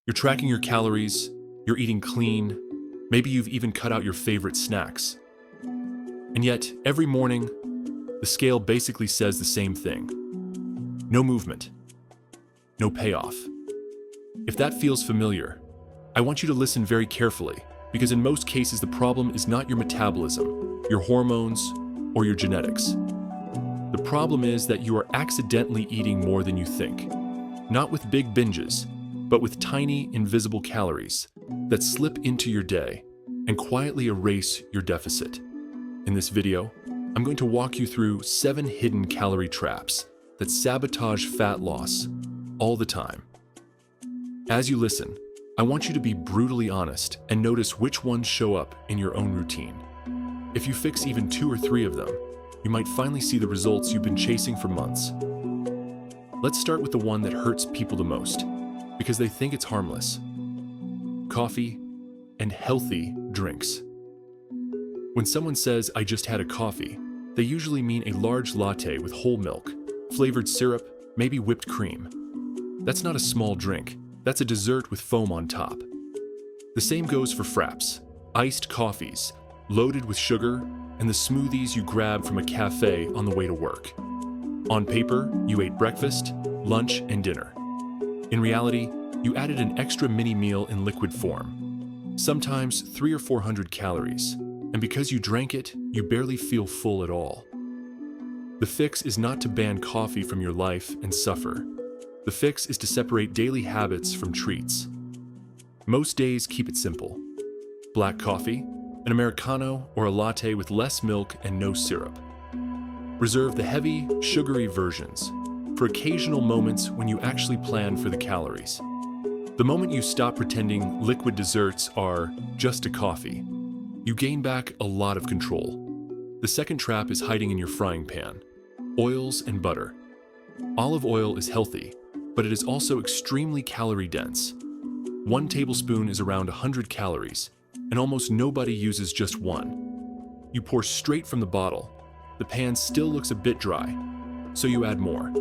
You're tracking your calories, you're eating clean, maybe you've even cut out your favorite snacks. And yet, every morning, the scale basically says the same thing. No movement, no payoff. If that feels familiar, I want you to listen very carefully, because in most cases the problem is not your metabolism, your hormones, or your genetics. The problem is that you are accidentally eating more than you think, not with big binges, but with tiny, invisible calories that slip into your day and quietly erase your deficit. In this video, I'm going to walk you through 7 hidden calorie traps that sabotage fat loss all the time. As you listen, I want you to be brutally honest and notice which ones show up in your own routine. If you fix even 2 or 3 of them, you might finally see the results you've been chasing for months. Let's start with the one that hurts people the most, because they think it's harmless. Coffee and healthy drinks. When someone says, "I just had a coffee," they usually mean a large latte with whole milk, flavored syrup, maybe whipped cream. That's not a small drink, that's a dessert with foam on top. The same goes for fraps, iced coffees, loaded with sugar, and the smoothies you grab from a cafe on the way to work. On paper, you ate breakfast, lunch, and dinner. In reality, you added an extra mini meal in liquid form, sometimes 300 or 400 calories, and because you drank it, you barely feel full at all. The fix is not to ban coffee from your life and suffer. The fix is to separate daily habits from treats. Most days keep it simple. Black coffee, an Americano, or a latte with less milk and no syrup. Reserve the heavy, sugary versions for occasional moments when you actually plan for the calories. The moment you stop pretending liquid desserts are just a coffee, you gain back a lot of control. The second trap is hiding in your frying pan. Oils and butter. Olive oil is healthy, but it is also extremely calorie dense. 1 tablespoon is around 100 calories, and almost nobody uses just 1. You pour straight from the bottle. The pan still looks a bit dry, so you add more.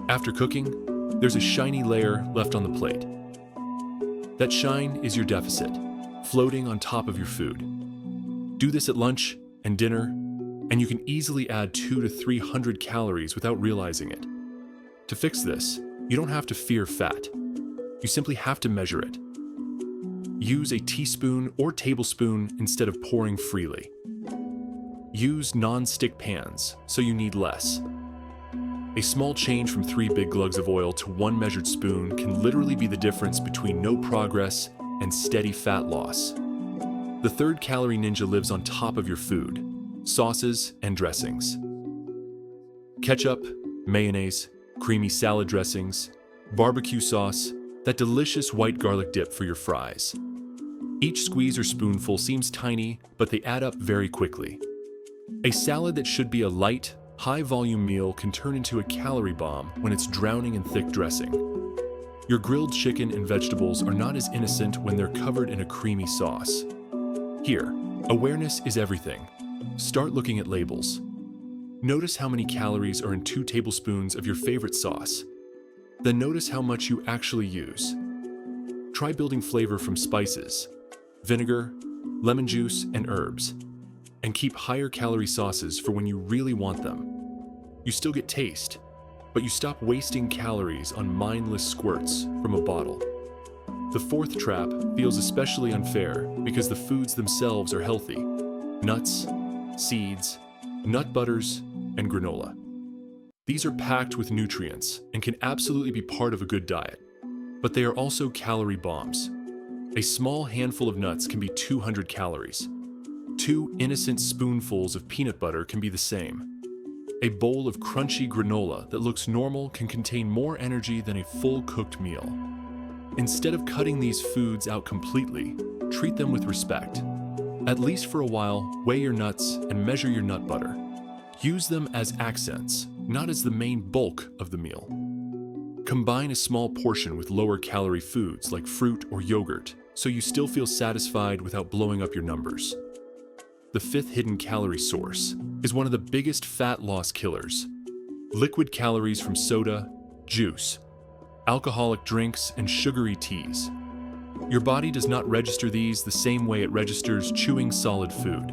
After cooking, there's a shiny layer left on the plate. That shine is your deficit, floating on top of your food. Do this at lunch and dinner, and you can easily add 200 to 300 calories without realizing it. To fix this, you don't have to fear fat. You simply have to measure it. Use a teaspoon or tablespoon instead of pouring freely. Use non-stick pans, so you need less. A small change from 3 big glugs of oil to 1 measured spoon can literally be the difference between no progress and steady fat loss. The third calorie ninja lives on top of your food: sauces and dressings. Ketchup, mayonnaise, creamy salad dressings, barbecue sauce, that delicious white garlic dip for your fries. Each squeeze or spoonful seems tiny, but they add up very quickly. A salad that should be a light, high-volume meal can turn into a calorie bomb when it's drowning in thick dressing. Your grilled chicken and vegetables are not as innocent when they're covered in a creamy sauce. Here, awareness is everything. Start looking at labels. Notice how many calories are in 2 tablespoons of your favorite sauce. Then notice how much you actually use. Try building flavor from spices, vinegar, lemon juice, and herbs. And keep higher calorie sauces for when you really want them. You still get taste, but you stop wasting calories on mindless squirts from a bottle. The fourth trap feels especially unfair because the foods themselves are healthy: nuts, seeds, nut butters, and granola. These are packed with nutrients and can absolutely be part of a good diet, but they are also calorie bombs. A small handful of nuts can be 200 calories. 2 innocent spoonfuls of peanut butter can be the same. A bowl of crunchy granola that looks normal can contain more energy than a full cooked meal. Instead of cutting these foods out completely, treat them with respect. At least for a while, weigh your nuts and measure your nut butter. Use them as accents, not as the main bulk of the meal. Combine a small portion with lower calorie foods like fruit or yogurt, so you still feel satisfied without blowing up your numbers. The 5th hidden calorie source is one of the biggest fat loss killers: liquid calories from soda, juice. alcoholic drinks, and sugary teas. Your body does not register these the same way it registers chewing solid food.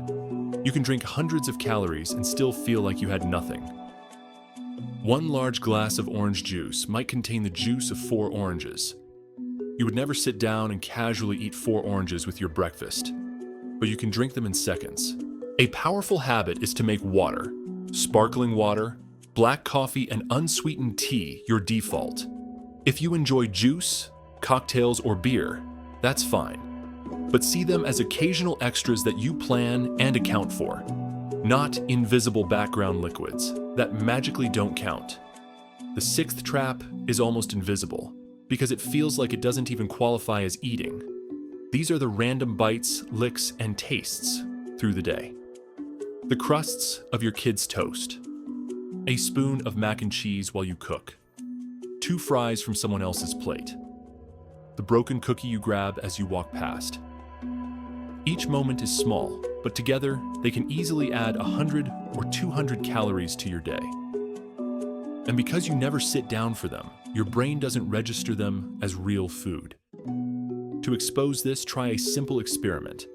You can drink hundreds of calories and still feel like you had nothing. One large glass of orange juice might contain the juice of 4 oranges. You would never sit down and casually eat 4 oranges with your breakfast, but you can drink them in seconds. A powerful habit is to make water, sparkling water, black coffee, and unsweetened tea your default. If you enjoy juice, cocktails, or beer, that's fine. But see them as occasional extras that you plan and account for, not invisible background liquids that magically don't count. The 6th trap is almost invisible because it feels like it doesn't even qualify as eating. These are the random bites, licks, and tastes through the day. The crusts of your kid's toast, a spoon of mac and cheese while you cook, 2 fries from someone else's plate, the broken cookie you grab as you walk past. Each moment is small, but together they can easily add 100 or 200 calories to your day. And because you never sit down for them, your brain doesn't register them as real food. To expose this, try a simple experiment.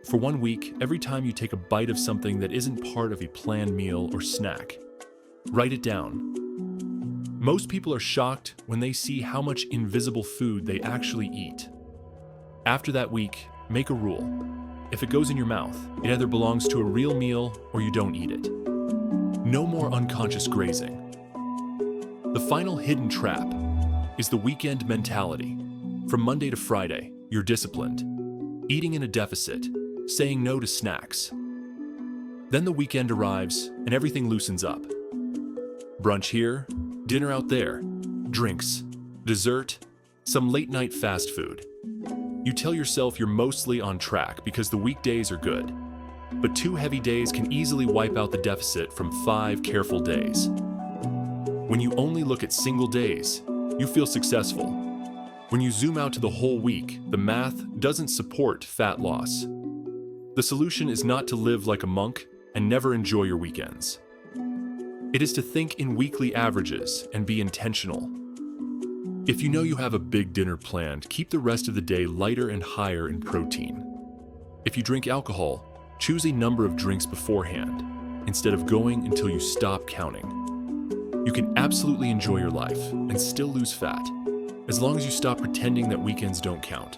For 1 week, every time you take a bite of something that isn't part of a planned meal or snack, write it down. Most people are shocked when they see how much invisible food they actually eat. After that week, make a rule. If it goes in your mouth, it either belongs to a real meal or you don't eat it. No more unconscious grazing. The final hidden trap is the weekend mentality. From Monday to Friday, you're disciplined, eating in a deficit, saying no to snacks. Then the weekend arrives and everything loosens up. Brunch here, dinner out there, drinks, dessert, some late-night fast food. You tell yourself you're mostly on track because the weekdays are good. But 2 heavy days can easily wipe out the deficit from 5 careful days. When you only look at single days, you feel successful. When you zoom out to the whole week, the math doesn't support fat loss. The solution is not to live like a monk and never enjoy your weekends. It is to think in weekly averages and be intentional. If you know you have a big dinner planned, keep the rest of the day lighter and higher in protein. If you drink alcohol, choose a number of drinks beforehand, instead of going until you stop counting. You can absolutely enjoy your life and still lose fat, as long as you stop pretending that weekends don't count.